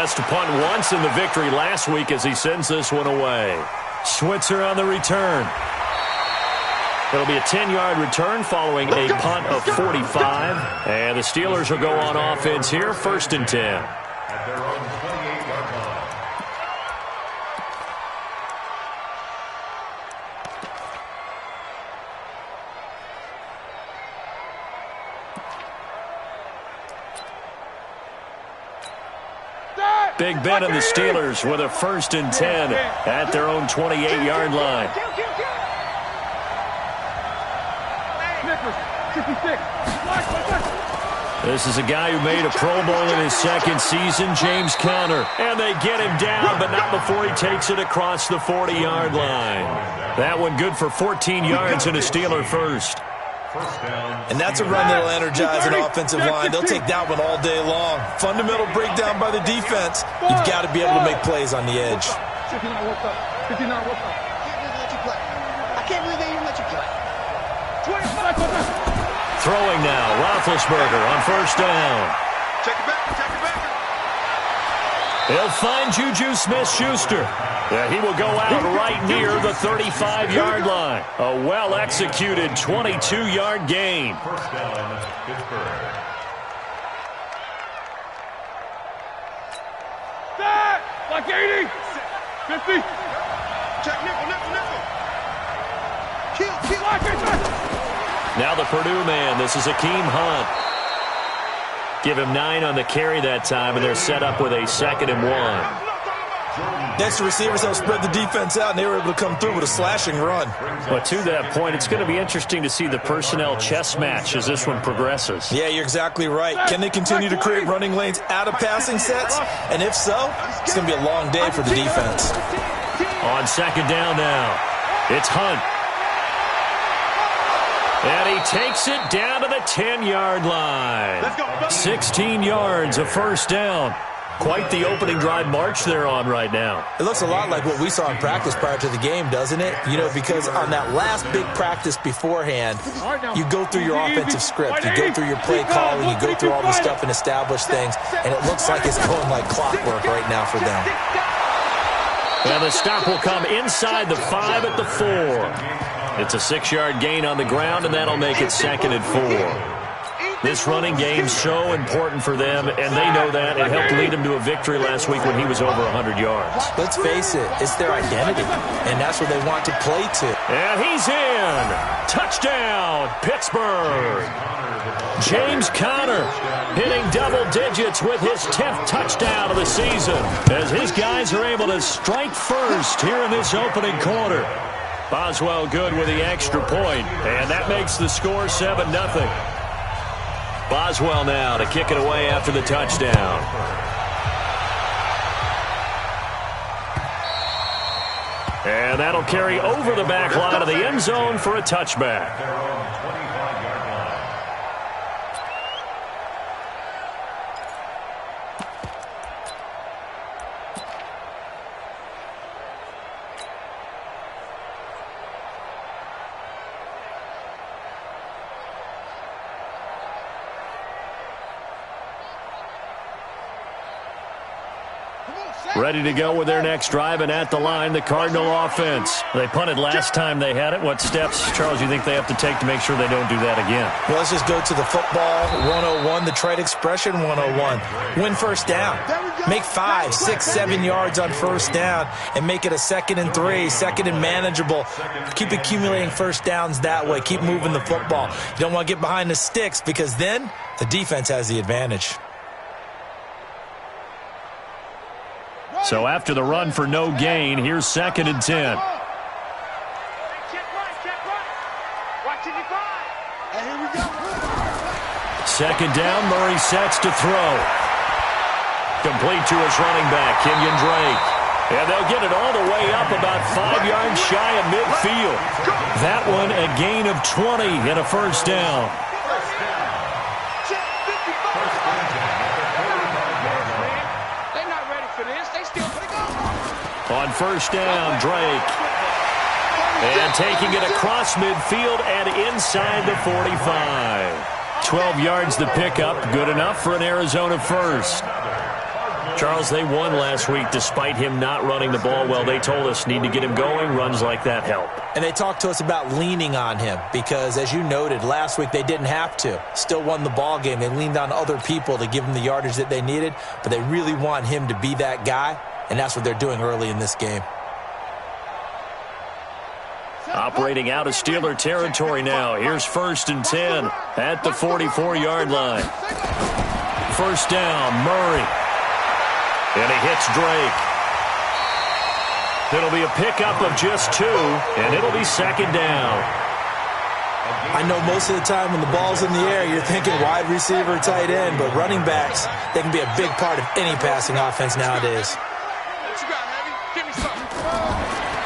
lost to punt once in the victory last week as he sends this one away. Switzer on the return. It'll be a 10-yard return following a punt of 45. And the Steelers will go on offense here, 1st and 10. At their own 28-yard line. Big Ben and the Steelers with a 1st and 10 at their own 28-yard line. This is a guy who made a Pro Bowl in his 2nd season, James Conner. And they get him down, but not before he takes it across the 40-yard line. That one good for 14 yards and a Steeler first. And that's a run that'll energize an offensive line. They'll take that one all day long. Fundamental breakdown by the defense. You've got to be able to make plays on the edge. I can't believe they even let you play. Throwing now, Roethlisberger on 1st down. Check it back, check it back. He'll find Juju Smith-Schuster. He will go out right near the 35-yard line. A well-executed 22-yard gain. 1st down, Pittsburgh. Like 80. 50. Check nickel. Kill. Now the Purdue man. This is Akeem Hunt. Give him 9 on the carry that time, and they're set up with a 2nd and 1. Next, the receivers help spread the defense out, and they were able to come through with a slashing run. But to that point, it's going to be interesting to see the personnel chess match as this one progresses. Yeah, you're exactly right. Can they continue to create running lanes out of passing sets? And if so, it's going to be a long day for the defense. On 2nd down now, it's Hunt. And he takes it down to the 10-yard line. 16 yards, a 1st down. Quite the opening drive march they're on right now. It looks a lot like what we saw in practice prior to the game, doesn't it? You know, because on that last big practice beforehand, you go through your offensive script, you go through your play calling, you go through all the stuff and establish things, and it looks like it's going like clockwork right now for them. And the stop will come inside the 5 at the 4. It's a 6-yard gain on the ground, and that'll make it 2nd and 4. This running game's so important for them, and they know that. It helped lead them to a victory last week when he was over 100 yards. Let's face it, it's their identity, and that's what they want to play to. And he's in. Touchdown, Pittsburgh. James Conner hitting double digits with his 10th touchdown of the season as his guys are able to strike first here in this opening quarter. Boswell good with the extra point, and that makes the score 7-0. Boswell now to kick it away after the touchdown. And that'll carry over the back line of the end zone for a touchback. Ready to go with their next drive, and at the line, the Cardinal offense. They punted last time they had it. What steps, Charles, you think they have to take to make sure they don't do that again? Well, let's just go to the football 101, the trade expression 101. Win 1st down. Make 5, 6, 7 yards on 1st down and make it a 2nd and 3, 2nd and manageable. Keep accumulating 1st downs that way. Keep moving the football. You don't want to get behind the sticks because then the defense has the advantage. So after the run for no gain, here's 2nd and 10. Second down, Murray sets to throw. Complete to his running back, Kenyon Drake. And they'll get it all the way up about 5 yards shy of midfield. That one a gain of 20 and a 1st down. On 1st down, Drake. And taking it across midfield and inside the 45. 12 yards the pickup, good enough for an Arizona 1st. Charles, they won last week despite him not running the ball well. They told us need to get him going. Runs like that help. And they talked to us about leaning on him because, as you noted, last week they didn't have to. Still won the ball game. They leaned on other people to give them the yardage that they needed, but they really want him to be that guy, and that's what they're doing early in this game. Operating out of Steeler territory now. Here's 1st and 10 at the 44-yard line. First down, Murray. And he hits Drake. It'll be a pickup of just 2, and it'll be 2nd down. I know most of the time when the ball's in the air, you're thinking wide receiver, tight end, but running backs, they can be a big part of any passing offense nowadays.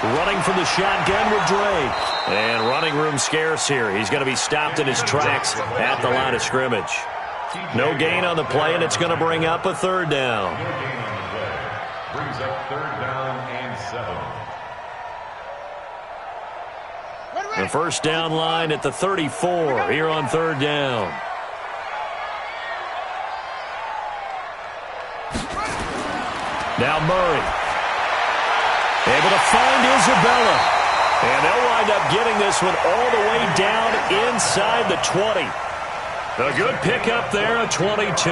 Running from the shotgun with Drake. And running room scarce here. He's going to be stopped in his tracks at the line of scrimmage. No gain on the play, and it's going to bring up a 3rd down. Brings up 3rd down and 7. The first down line at the 34 here on 3rd down. Now Murray. Able to find Isabella. And they'll wind up getting this one all the way down inside the 20. A good pickup there, a 22.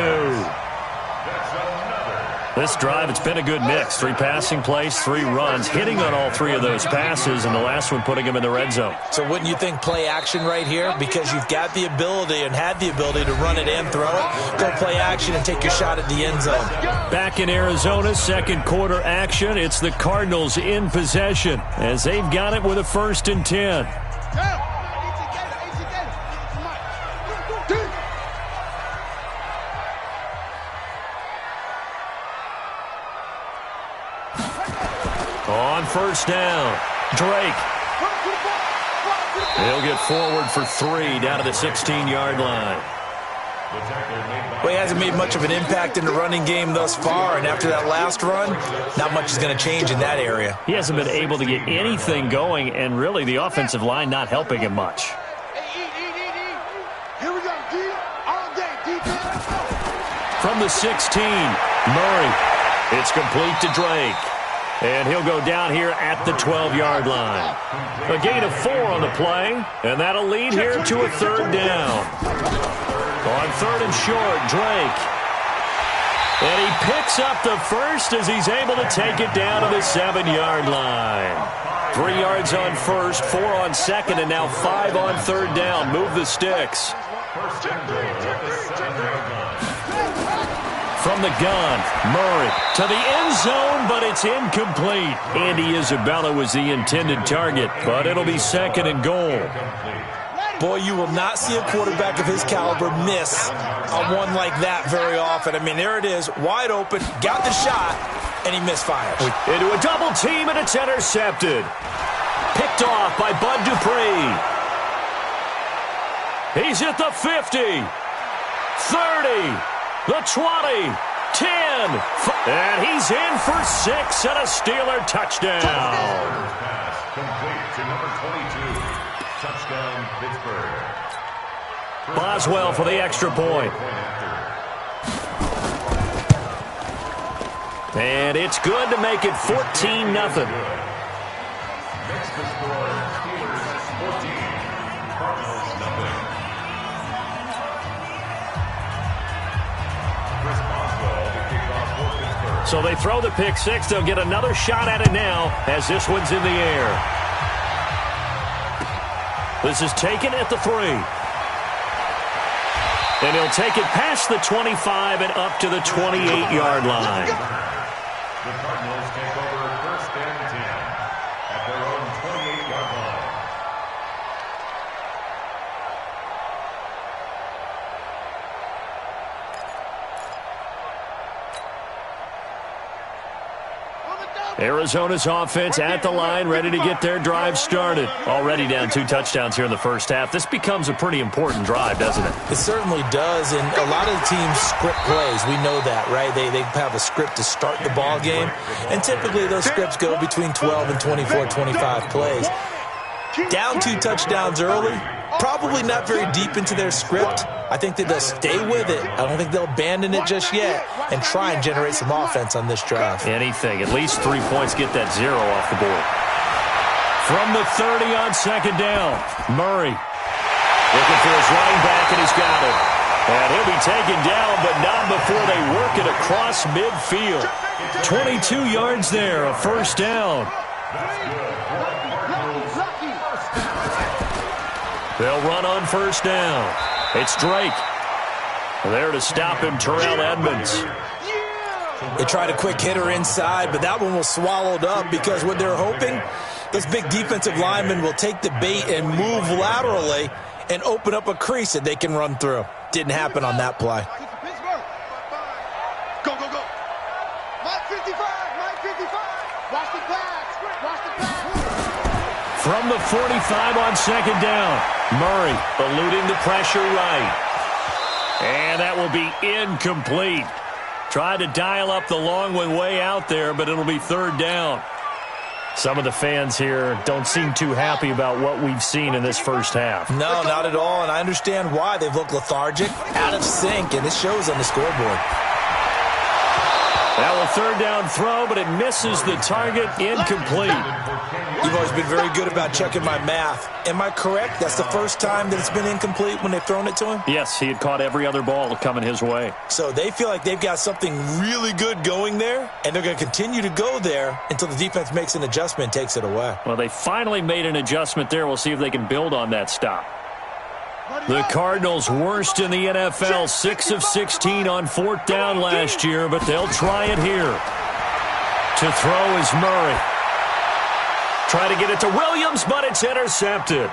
This drive, it's been a good mix. 3 passing plays, 3 runs, hitting on all 3 of those passes, and the last one putting him in the red zone. So wouldn't you think play action right here? Because you've got the ability and had the ability to run it and throw it. Go play action and take your shot at the end zone. Back in Arizona, 2nd quarter action. It's the Cardinals in possession as they've got it with a 1st and 10. On 1st down, Drake. He'll get forward for 3 down to the 16-yard line. Well, he hasn't made much of an impact in the running game thus far, and after that last run, not much is going to change in that area. He hasn't been able to get anything going, and really the offensive line not helping him much. Here we go, D. All day, defense. From the 16, Murray. It's complete to Drake. And he'll go down here at the 12-yard line. A gain of 4 on the play, and that'll lead here to a 3rd down. On 3rd and short, Drake. And he picks up the first as he's able to take it down to the 7-yard line. 3 yards on 1st, 4 on 2nd, and now 5 on 3rd down. Move the sticks. From the gun, Murray to the end zone, but it's incomplete. Andy Isabella was the intended target, but it'll be 2nd and goal. Boy, you will not see a quarterback of his caliber miss on one like that very often. I mean, there it is, wide open, got the shot, and he misfires. Into a double team, and it's intercepted. Picked off by Bud Dupree. He's at the 50, 30. The 20, 10, and he's in for 6 and a Steeler touchdown. Pass complete to number 22. Touchdown, Pittsburgh. Boswell for the extra point. And it's good to make it 14-0. Makes the score Steelers 14, Cardinals nothing. So they throw the pick 6. They'll get another shot at it now as this one's in the air. This is taken at the 3. And he'll take it past the 25 and up to the 28-yard line. The Cardinals take over 1st and 10 at their own 28-yard line. Arizona's offense at the line, ready to get their drive started. Already down 2 touchdowns here in the first half. This becomes a pretty important drive, doesn't it? It certainly does, and a lot of the teams script plays. We know that, right? They have a script to start the ball game, and typically those scripts go between 12 and 24, 25 plays. Down 2 touchdowns early, probably not very deep into their script, I think that they'll stay with it. I don't think they'll abandon it just yet and try and generate some offense on this drive. Anything. At least 3 points, get that 0 off the board. From the 30 on second down, Murray looking for his running back, and he's got it. And he'll be taken down, but not before they work it across midfield. 22 yards there, a first down. They'll run on first down. It's Drake. There to stop him, Terrell Edmonds. They tried a quick hitter inside, but that one was swallowed up because what they're hoping, those big defensive linemen will take the bait and move laterally and open up a crease that they can run through. Didn't happen on that play. Go, go, go. Mike 55, Mike 55. Watch the pass, watch the pass. From the 45 on second down, Murray eluding the pressure right. And that will be incomplete. Tried to dial up the long one way out there, but it'll be third down. Some of the fans here don't seem too happy about what we've seen in this first half. No, not at all, and I understand why. They've looked lethargic, out of sync, and it shows on the scoreboard. That will third down throw, but it misses the target, incomplete. You've always been very good about checking my math. Am I correct? That's the first time that it's been incomplete when they've thrown it to him? Yes, he had caught every other ball coming his way. So they feel like they've got something really good going there, and they're going to continue to go there until the defense makes an adjustment and takes it away. Well, they finally made an adjustment there. We'll see if they can build on that stop. The Cardinals worst in the NFL, 6 of 16 on fourth down last year, but they'll try it here. To throw is Murray. Try to get it to Williams, but it's intercepted.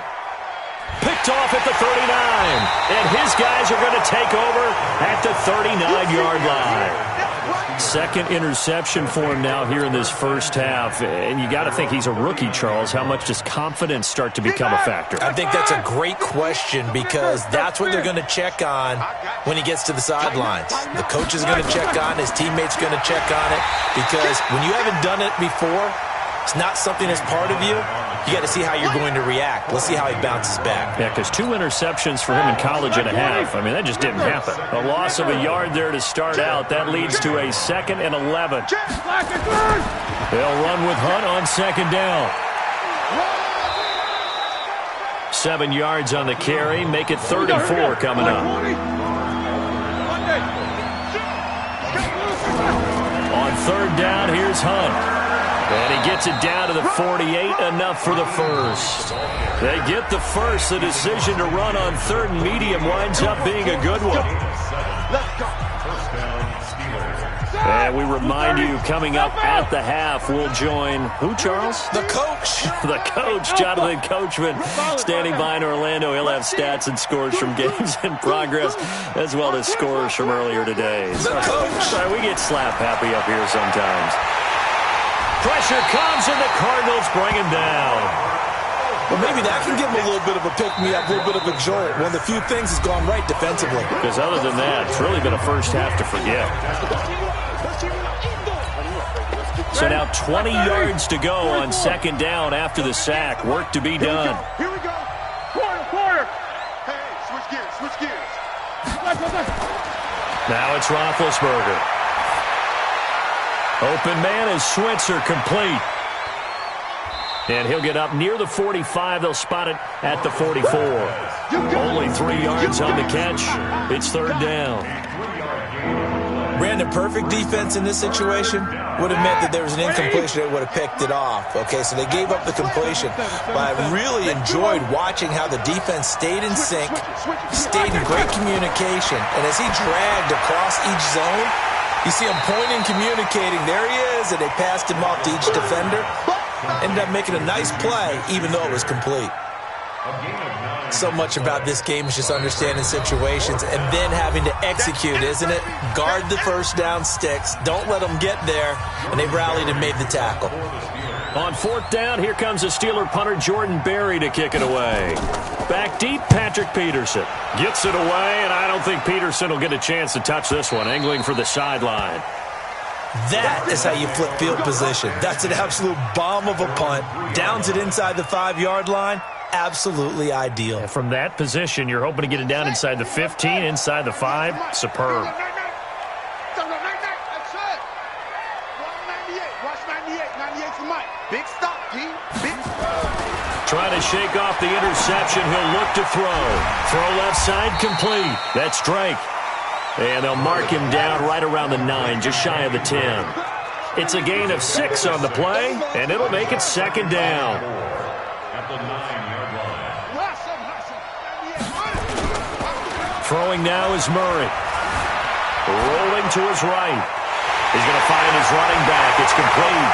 Picked off at the 39, and his guys are going to take over at the 39-yard line. Second interception for him now here in this first half, and you got to think he's a rookie, Charles. How much does confidence start to become a factor? I think that's a great question because that's what they're going to check on when he gets to the sidelines. The coach is going to check on, his teammates going to check on it, because when you haven't done it before, it's not something that's part of you. You got to see how you're going to react. Let's see how he bounces back. Yeah, because 2 interceptions for him in college and a half. I mean, that just didn't happen. A loss of a yard there to start out. That leads to a 2nd and 11. They'll run with Hunt on second down. 7 yards on the carry. Make it 34 coming up. On third down, here's Hunt. And he gets it down to the 48, enough for the first. They get the first. The decision to run on third and medium winds up being a good one. And we remind you, coming up at the half, we'll join who, Charles? The coach. The coach, Jonathan Coachman, standing by in Orlando. He'll have stats and scores from games in progress, as well as scores from earlier today. The coach. Sorry, we get slap happy up here sometimes. Pressure comes, and the Cardinals bring him down. Well, maybe that can give him a little bit of a pick-me-up, a little bit of a jolt. One of the few things has gone right defensively. Because other than that, it's really been a first half to forget. So now 20 yards to go on second down after the sack. Work to be done. Here we go. Quarter. Hey, switch gears. Now it's Roethlisberger. Open man is Switzer, complete. And he'll get up near the 45. They'll spot it at the 44. Only 3 yards on the catch. It's third down. Brandon, perfect defense in this situation would have meant that there was an incompletion that would have picked it off. Okay, so they gave up the completion. But I really enjoyed watching how the defense stayed in sync, stayed in great communication. And as he dragged across each zone, you see him pointing, communicating. There he is, and they passed him off to each defender. Ended up making a nice play, even though it was complete. So much about this game is just understanding situations and then having to execute, isn't it? Guard the first down sticks. Don't let them get there. And they rallied and made the tackle. On fourth down, here comes the Steeler punter Jordan Berry to kick it away. Back deep, Patrick Peterson. Gets it away, and I don't think Peterson will get a chance to touch this one. Angling for the sideline. That is how you flip field position. That's an absolute bomb of a punt. Downs it inside the 5-yard line. absolutely ideal. And from that position, you're hoping to get it down inside the 15, inside the 5. Superb. That's it. Watch 98. Watch 98. 98 for Mike. Big stop, G. Big stop. Trying to shake off the interception. He'll look to throw. Throw left side complete. That's Drake. And they'll mark him down right around the 9, just shy of the 10. It's a gain of 6 on the play, and it'll make it second down. At the 9-yard line. Throwing now is Murray. Rolling to his right. He's going to find his running back. It's complete.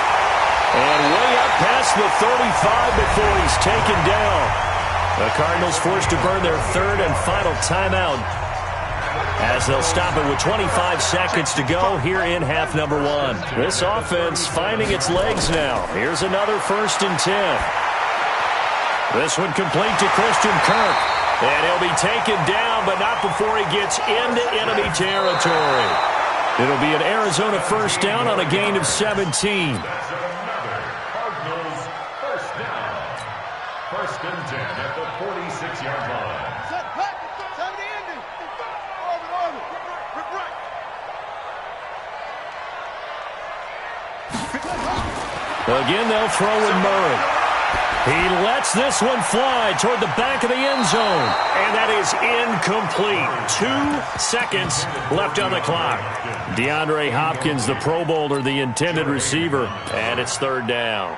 And way up past the 35 before he's taken down. The Cardinals forced to burn their third and final timeout, as they'll stop it with 25 seconds to go here in half number 1. This offense finding its legs now. Here's another 1st and 10. This one complete to Christian Kirk. And he'll be taken down, but not before he gets into enemy territory. It'll be an Arizona 1st down on a gain of 17. That's another Cardinals 1st down. 1st and 10 at the 46-yard line. Set, back. Tell me the ending. Orbit. Rip right. Again, they'll throw with Murray. He lets this one fly toward the back of the end zone. And that is incomplete. 2 seconds left on the clock. DeAndre Hopkins, the Pro Bowler, the intended receiver. And it's 3rd down.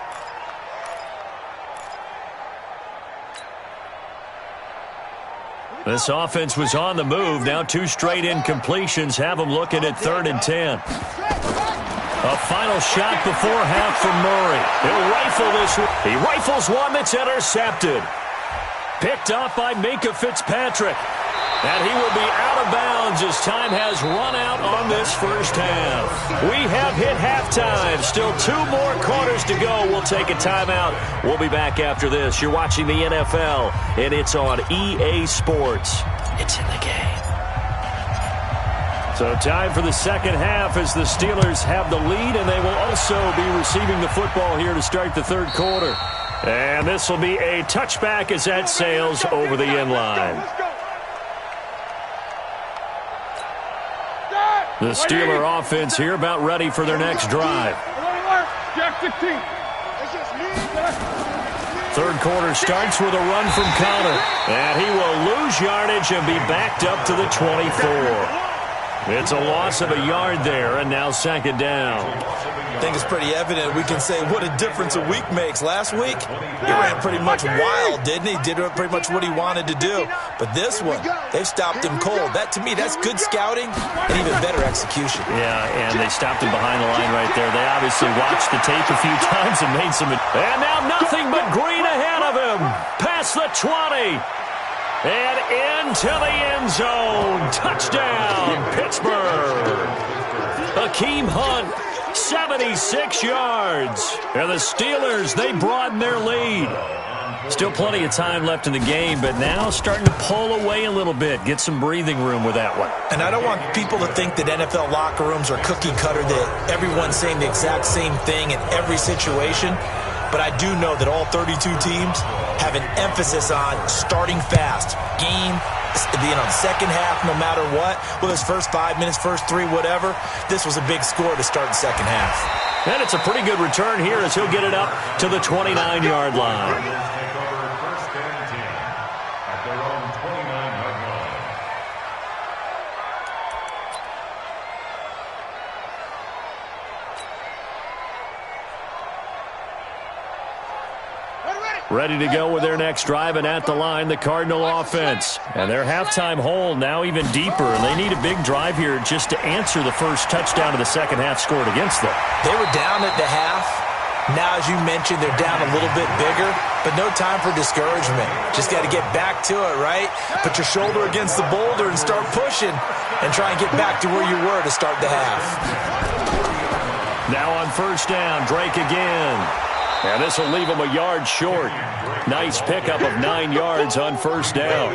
This offense was on the move. Now 2 straight incompletions have them looking at 3rd and 10. A final shot before half from Murray. He'll rifle this one. He rifles one that's intercepted. Picked up by Minkah Fitzpatrick. And he will be out of bounds as time has run out on this first half. We have hit halftime. Still 2 more quarters to go. We'll take a timeout. We'll be back after this. You're watching the NFL, and it's on EA Sports. It's in the game. So time for the second half as the Steelers have the lead, and they will also be receiving the football here to start the 3rd quarter. And this will be a touchback as that sails over the end line. The Steeler offense here about ready for their next drive. 3rd quarter starts with a run from Connor. And he will lose yardage and be backed up to the 24. It's a loss of a yard there, and now 2nd down. I think it's pretty evident. We can say what a difference a week makes. Last week, he ran pretty much wild, didn't he? Did pretty much what he wanted to do. But this one, they've stopped him cold. That, to me, that's good scouting and even better execution. Yeah, and they stopped him behind the line right there. They obviously watched the tape a few times and made some... And now nothing but green ahead of him. Past the 20. And into the end zone. Touchdown, Pittsburgh. Akeem Hunt, 76 yards. And the Steelers, they broaden their lead. Still plenty of time left in the game, but now starting to pull away a little bit. Get some breathing room with that one. And I don't want people to think that NFL locker rooms are cookie cutter, that everyone's saying the exact same thing in every situation. But I do know that all 32 teams have an emphasis on starting fast. Game being on second half no matter what. Whether it's first 5 minutes, first 3, whatever. This was a big score to start the second half. And it's a pretty good return here as he'll get it up to the 29-yard line. Take over 1st and 10 at their own 29-yard line. Ready to go with their next drive, and at the line, the Cardinal offense. And their halftime hole now even deeper, and they need a big drive here just to answer the first touchdown of the second half scored against them. They were down at the half. Now, as you mentioned, they're down a little bit bigger, but no time for discouragement. Just got to get back to it, right? Put your shoulder against the boulder and start pushing and try and get back to where you were to start the half. Now on 1st down, Drake again. And this will leave him a yard short. Nice pickup of 9 yards on 1st down.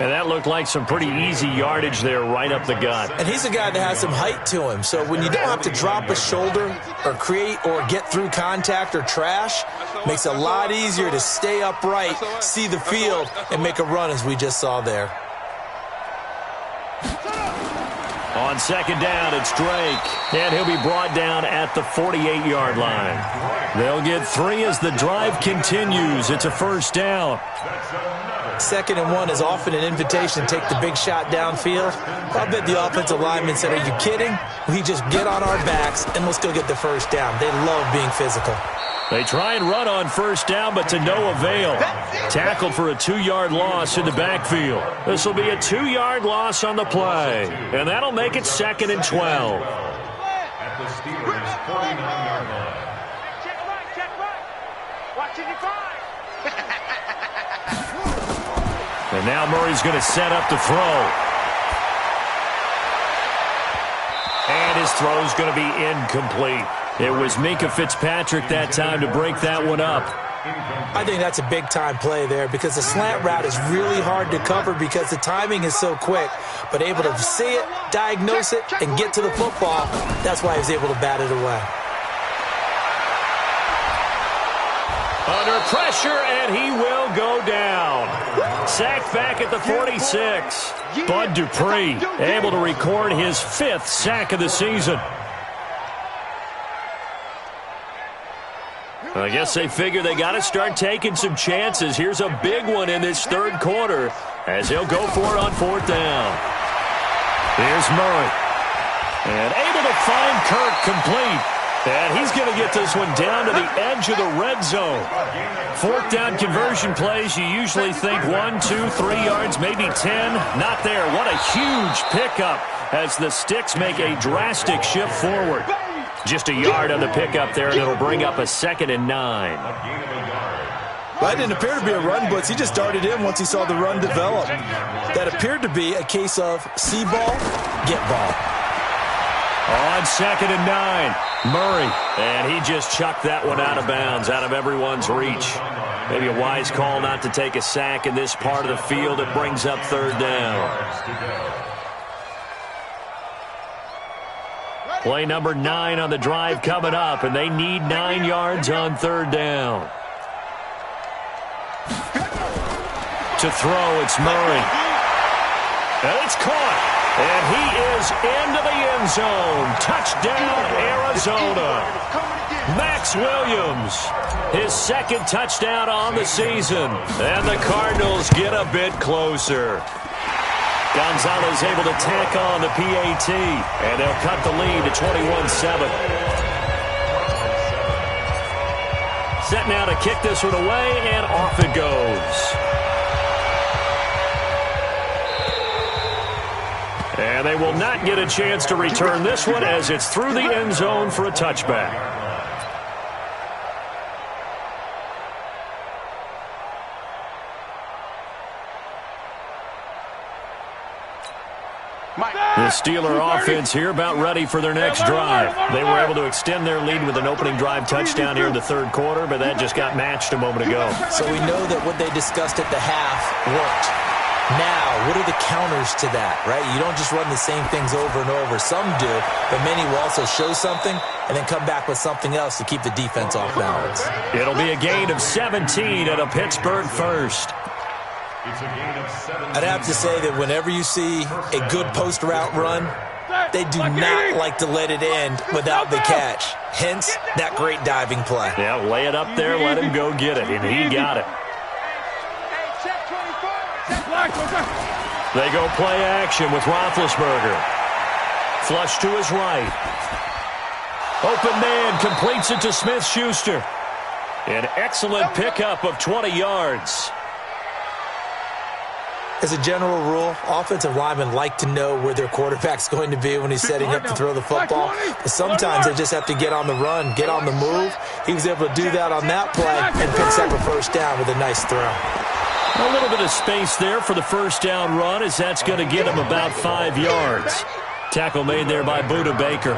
And that looked like some pretty easy yardage there right up the gut. And he's a guy that has some height to him. So when you don't have to drop a shoulder or create or get through contact or trash, Makes it a lot easier to stay upright, see the field, and make a run as we just saw there. On second down, it's Drake, and he'll be brought down at the 48-yard line. They'll get 3 as the drive continues. It's a first down. 2nd and 1 is often an invitation to take the big shot downfield. I bet the offensive lineman said, are you kidding? We just get on our backs and let's go get the first down. They love being physical. They try and run on first down, but to no avail. Tackled for a 2-yard loss in the backfield. This will be a 2-yard loss on the play, and that'll make it 2nd and 12. At the Steelers' 49-yard line. Check right. Watching your five. And now Murray's going to set up to throw. And his throw's going to be incomplete. It was Minkah Fitzpatrick that time to break that one up. I think that's a big-time play there because the slant route is really hard to cover because the timing is so quick. But able to see it, diagnose it, and get to the football, that's why he was able to bat it away. Under pressure, and he will go down. Sacked back at the 46. Bud Dupree able to record his 5th sack of the season. I guess they figure they got to start taking some chances. Here's a big one in this 3rd quarter as he'll go for it on 4th down. Here's Murray. And able to find Kirk complete. And he's going to get this one down to the edge of the red zone. 4th down conversion plays, you usually think 1, 2, 3 yards, maybe 10. Not there. What a huge pickup as the Sticks make a drastic shift forward. Just a yard on the pickup there, and it'll bring up a 2nd and 9. That didn't appear to be a run blitz. He just darted in once he saw the run develop. That appeared to be a case of see ball, get ball. On 2nd and 9, Murray. And he just chucked that one out of bounds, out of everyone's reach. Maybe a wise call not to take a sack in this part of the field. It brings up 3rd down. Play number 9 on the drive coming up, and they need 9 yards on 3rd down. To throw, it's Murray. And it's caught. And he is into the end zone. Touchdown, Arizona. Max Williams, his 2nd touchdown on the season. And the Cardinals get a bit closer. Gonzalez able to tack on the PAT, and they'll cut the lead to 21-7. Set now to kick this one away, and off it goes. And they will not get a chance to return this one as it's through the end zone for a touchback. The Steeler offense here about ready for their next drive. They were able to extend their lead with an opening drive touchdown here in the 3rd quarter, but that just got matched a moment ago. So we know that what they discussed at the half worked. Now, what are the counters to that, right? You don't just run the same things over and over. Some do, but many will also show something and then come back with something else to keep the defense off balance. It'll be a gain of 17 and a Pittsburgh first. I'd have to say that whenever you see a good post route run, they do not like to let it end without the catch. Hence, that great diving play. Yeah, lay it up there, let him go get it, and he got it. They go play action with Roethlisberger. Flush to his right. Open man completes it to Smith-Schuster. An excellent pickup of 20 yards. As a general rule, offensive linemen like to know where their quarterback's going to be when he's setting up to throw the football. But sometimes they just have to get on the run, get on the move. He was able to do that on that play and picks up a first down with a nice throw. A little bit of space there for the first down run as that's going to get him about 5 yards. Tackle made there by Budda Baker.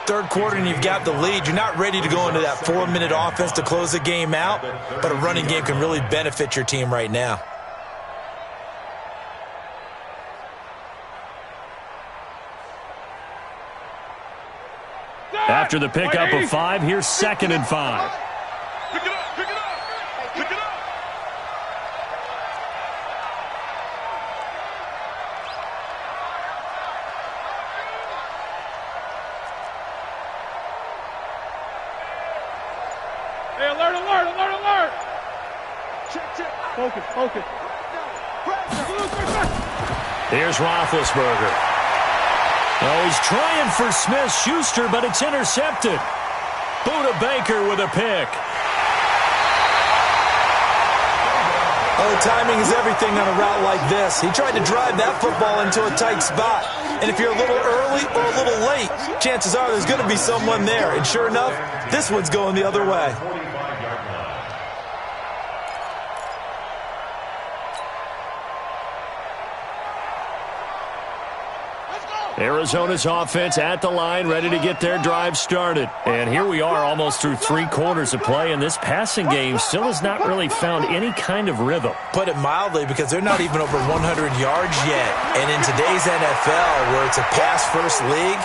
3rd quarter and you've got the lead. You're not ready to go into that 4-minute offense to close the game out, but a running game can really benefit your team right now. After the pickup of 5, here's 2nd and 5. Hey, alert, alert, alert, alert. Check, check. Focus, focus. Here's Roethlisberger. Oh, he's trying for Smith-Schuster, but it's intercepted. Buda Baker with a pick. Oh, timing is everything on a route like this. He tried to drive that football into a tight spot. And if you're a little early or a little late, chances are there's going to be someone there. And sure enough, this one's going the other way. Arizona's offense at the line, ready to get their drive started. And here we are almost through 3 quarters of play, and this passing game still has not really found any kind of rhythm. Put it mildly, because they're not even over 100 yards yet. And in today's NFL, where it's a pass-first league,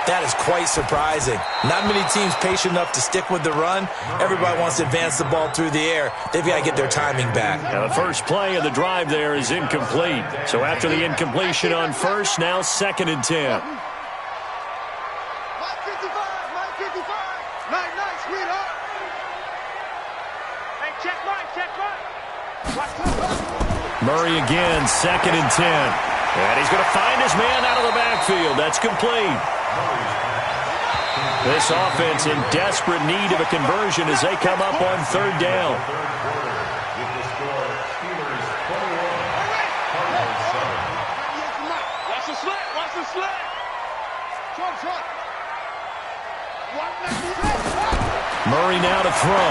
that is quite surprising. Not many teams patient enough to stick with the run. Everybody wants to advance the ball through the air. They've got to get their timing back. Now the first play of the drive there is incomplete. So after the incompletion on first, now 2nd and 10. 55, 55. Nice, sweetheart. Hey, check right. Murray again, 2nd and 10. And he's going to find his man out of the backfield. That's complete. This offense in desperate need of a conversion as they come up on 3rd down. Watch the slant, watch the slant. Murray now to throw.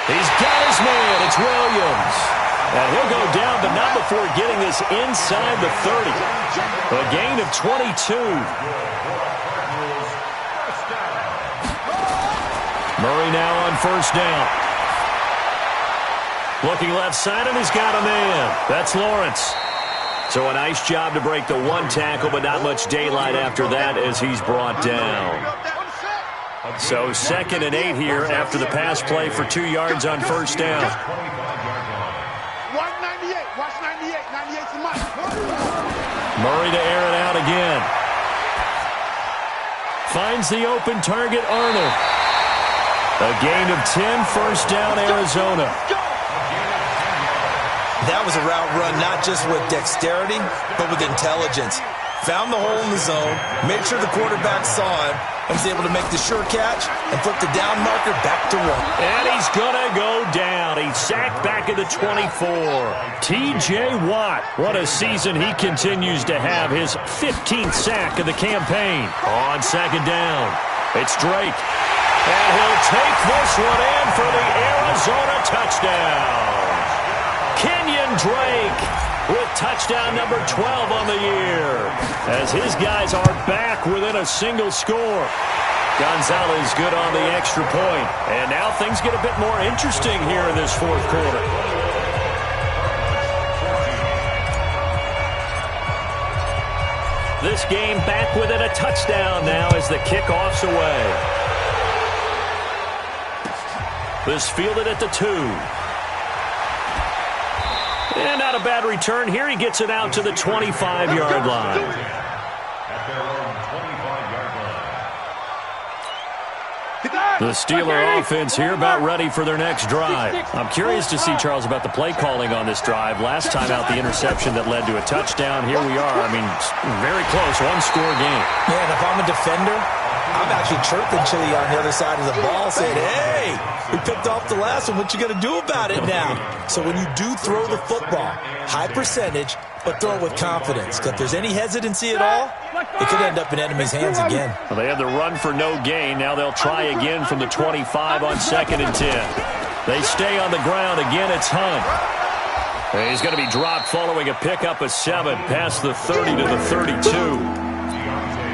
He's got his man. It's Williams. And he'll go down, but not before getting this inside the 30. A gain of 22. Murray now on 1st down. Looking left side, and he's got a man. That's Lawrence. So a nice job to break the 1 tackle, but not much daylight after that as he's brought down. So 2nd and 8 here after the pass play for 2 yards on 1st down. Watch 98. 98's the mark. Murray to air it out again. Finds the open target, Arnold. A gain of 10, 1st down, Arizona. That was a route run not just with dexterity, but with intelligence. Found the hole in the zone, made sure the quarterback saw him, and was able to make the sure catch and flip the down marker back to 1. And he's going to go down. He's sacked back at the 24. T.J. Watt, what a season he continues to have. His 15th sack of the campaign. On 2nd down, it's Drake. And he'll take this one in for the Arizona touchdown. Kenyon Drake with touchdown number 12 on the year, as his guys are back within a single score. Gonzalez good on the extra point. And now things get a bit more interesting here in this 4th quarter. This game back within a touchdown now as the kickoff's away. This fielded at the 2. And not a bad return here. He gets it out to the 25-yard line. At their own 25-yard line. The Steeler offense here about ready for their next drive. I'm curious to see, Charles, about the play calling on this drive. Last time out, the interception that led to a touchdown. Here we are. I mean, very close, 1-score game. Yeah, and if I'm a defender, I'm actually chirping Chili on the other side of the ball saying, hey, we picked off the last one. What you going to do about it now? So when you do throw the football, high percentage, but throw it with confidence. Because if there's any hesitancy at all, it could end up in enemy's hands again. Well, they had the run for no gain. Now they'll try again from the 25 on 2nd and 10. They stay on the ground. Again, it's Hunt. And he's going to be dropped following a pickup of 7 past the 30 to the 32.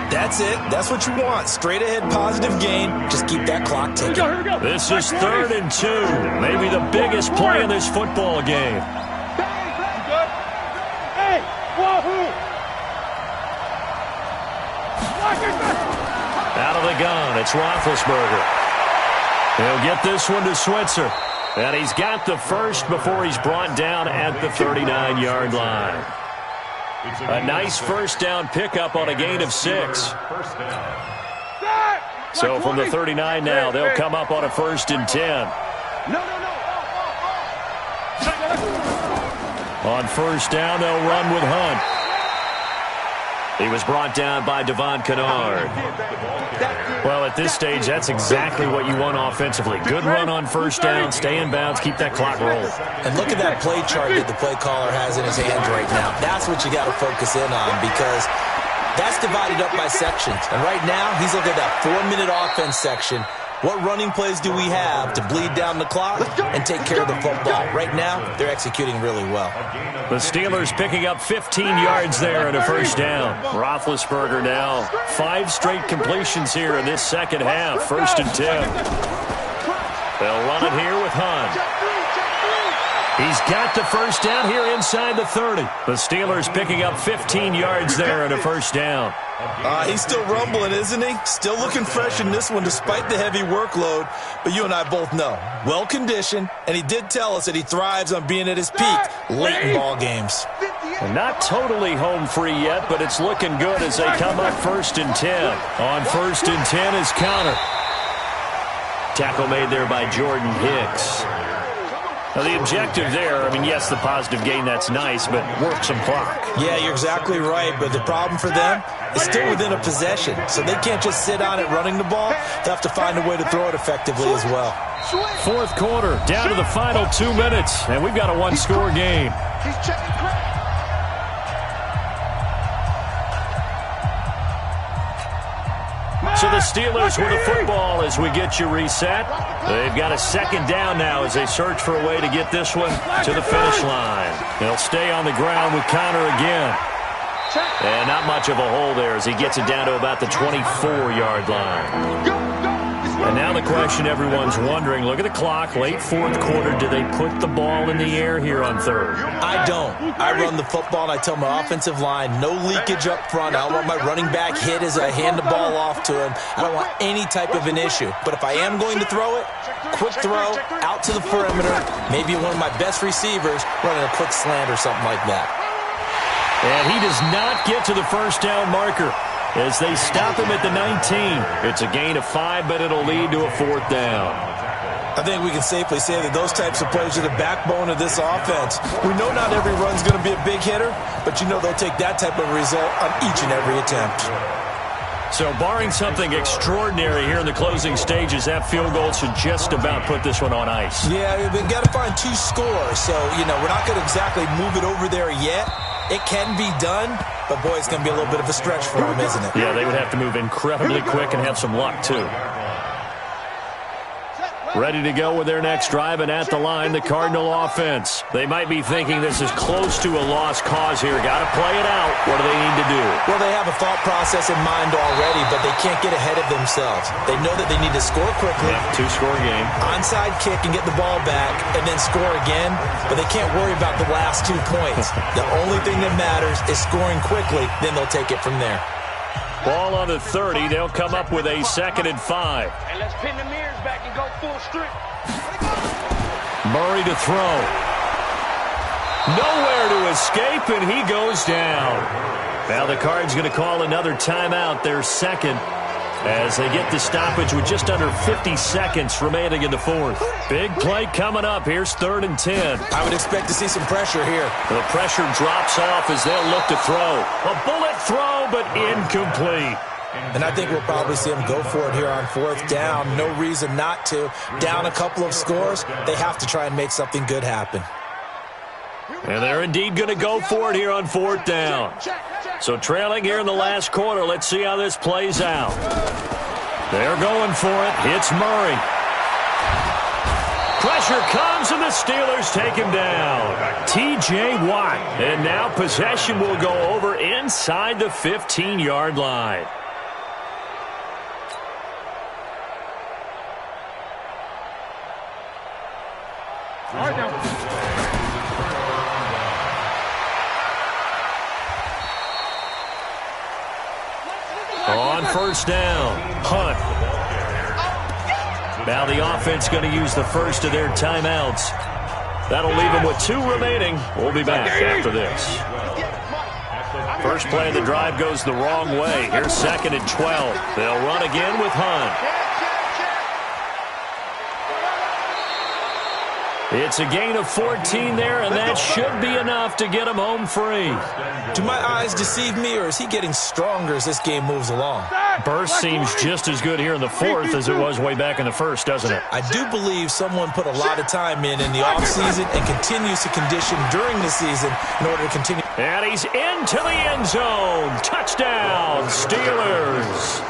That's it. That's what you want. Straight ahead positive gain. Just keep that clock ticking. This is 3rd and 2. Maybe the biggest play in this football game. Hey, wahoo! Out of the gun, it's Roethlisberger. He'll get this one to Switzer. And he's got the first before he's brought down at the 39-yard line. A nice 1st down pickup on a gain of 6. So from the 39 now, they'll come up on a 1st and 10. On 1st down, they'll run with Hunt. He was brought down by Devon Kennard. Well, at this stage, that's exactly what you want offensively. Good run on 1st down, stay in bounds, keep that clock rolling. And look at that play chart that the play caller has in his hands right now. That's what you got to focus in on, because that's divided up by sections. And right now, he's looking at that 4-minute offense section. What running plays do we have to bleed down the clock and take care of the football? Right now, they're executing really well. The Steelers picking up 15 yards there and a 1st down. Roethlisberger now 5 straight completions here in this second half. 1st and 10. They'll run it here with Hunt. He's got the 1st down here inside the 30. The Steelers picking up 15 yards there and a 1st down. He's still rumbling, isn't he? Still looking fresh in this one despite the heavy workload. But you and I both know, well-conditioned, and he did tell us that he thrives on being at his peak late in ball games. Not totally home free yet, but it's looking good as they come up 1st and 10. On 1st and 10 is Conner. Tackle made there by Jordan Hicks. Now, the objective there, I mean, yes, the positive gain, that's nice, but work some clock. Yeah, you're exactly right, but the problem for them is still within a possession, so they can't just sit on it running the ball. They'll have to find a way to throw it effectively as well. 4th quarter, down to the final 2 minutes, and we've got a 1-score game. He's checking crack. So the Steelers with the football as we get you reset. They've got a 2nd down now as they search for a way to get this one to the finish line. They'll stay on the ground with Conner again. And not much of a hole there as he gets it down to about the 24-yard line. And now the question everyone's wondering, look at the clock, late 4th quarter, do they put the ball in the air here on 3rd? I don't. I run the football, and I tell my offensive line, no leakage up front. I don't want my running back hit as I hand the ball off to him. I don't want any type of an issue. But if I am going to throw it, quick throw, out to the perimeter, maybe one of my best receivers running a quick slant or something like that. And he does not get to the 1st down marker as they stop him at the 19. It's a gain of 5, but it'll lead to a 4th down. I think we can safely say that those types of plays are the backbone of this offense. We know not every run's going to be a big hitter, but you know they'll take that type of result on each and every attempt. So barring something extraordinary here in the closing stages, that field goal should just about put this one on ice. Yeah, we've got to find 2 scores, so, we're not going to exactly move it over there yet. It can be done, but, boy, it's going to be a little bit of a stretch for them, isn't it? Yeah, they would have to move incredibly quick and have some luck, too. Ready to go with their next drive, and at the line, the Cardinal offense. They might be thinking this is close to a lost cause here. Got to play it out. What do they need to do? Well, they have a thought process in mind already, but they can't get ahead of themselves. They know that they need to score quickly. Yeah, 2-score game. Onside kick and get the ball back, and then score again, but they can't worry about the last 2 points. The only thing that matters is scoring quickly, then they'll take it from there. Ball on the 30. They'll come up with a 2nd and 5. And let's pin the mirrors back and go full strip. Murray to throw. Nowhere to escape, and he goes down. Now the Cards going to call another timeout, their 2nd, as they get the stoppage with just under 50 seconds remaining in the 4th. Big play coming up. Here's 3rd and 10. I would expect to see some pressure here. The pressure drops off as they'll look to throw. A bullet throw, but incomplete. And I think we'll probably see them go for it here on 4th down. No reason not to. Down a couple of scores, they have to try and make something good happen. And they're indeed going to go for it here on 4th down. So trailing here in the last quarter, let's see how this plays out. They're going for it. It's Murray. Pressure comes, and the Steelers take him down. T.J. Watt. And now possession will go over inside the 15-yard line. On 1st down, Hunt. Now the offense going to use the first of their timeouts. That'll leave them with 2 remaining. We'll be back after this. First play of the drive goes the wrong way. Here's 2nd and 12. They'll run again with Hunt. It's a gain of 14 there, and that should be enough to get him home free. Do my eyes deceive me, or is he getting stronger as this game moves along? Burst seems just as good here in the 4th as it was way back in the 1st, doesn't it? I do believe someone put a lot of time in the offseason and continues to condition during the season in order to continue. And he's into the end zone. Touchdown, Steelers.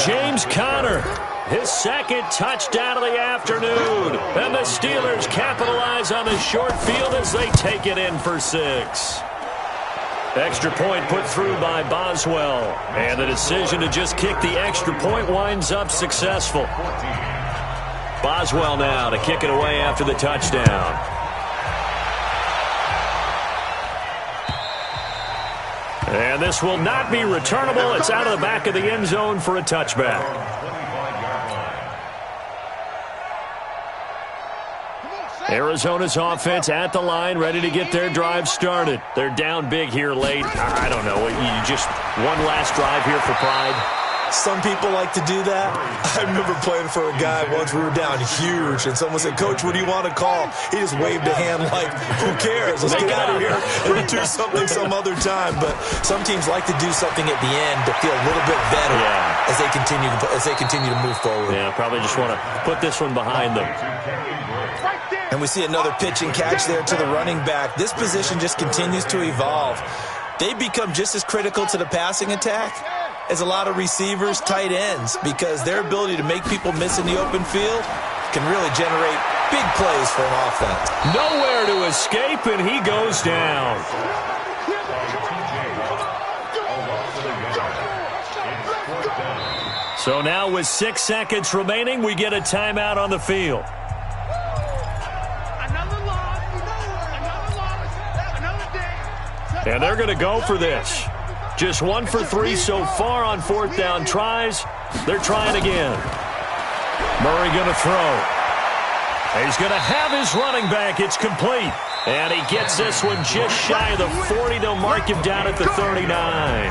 James Conner, his 2nd touchdown of the afternoon. And the Steelers capitalize on the short field as they take it in for 6. Extra point put through by Boswell. And the decision to just kick the extra point winds up successful. Boswell now to kick it away after the touchdown. And this will not be returnable. It's out of the back of the end zone for a touchback. Arizona's offense at the line, ready to get their drive started. They're down big here late. I don't know. You just one last drive here for pride. Some people like to do that. I remember playing for a guy once. We were down huge, and someone said, "Coach, what do you want to call?" He just waved a hand like, "Who cares? Let's get out of here and do something some other time." But some teams like to do something at the end to feel a little bit better as they continue to move forward. Yeah, probably just want to put this one behind them. And we see another pitch and catch there to the running back. This position just continues to evolve. They become just as critical to the passing attack as a lot of receivers, tight ends, because their ability to make people miss in the open field can really generate big plays for an offense. Nowhere to escape, and he goes down. So now with 6 seconds remaining, we get a timeout on the field. And they're going to go for this. Just 1 for 3 so far on 4th down tries. They're trying again. Murray going to throw. He's going to have his running back. It's complete. And he gets this one just shy of the 40. They'll mark him down at the 39.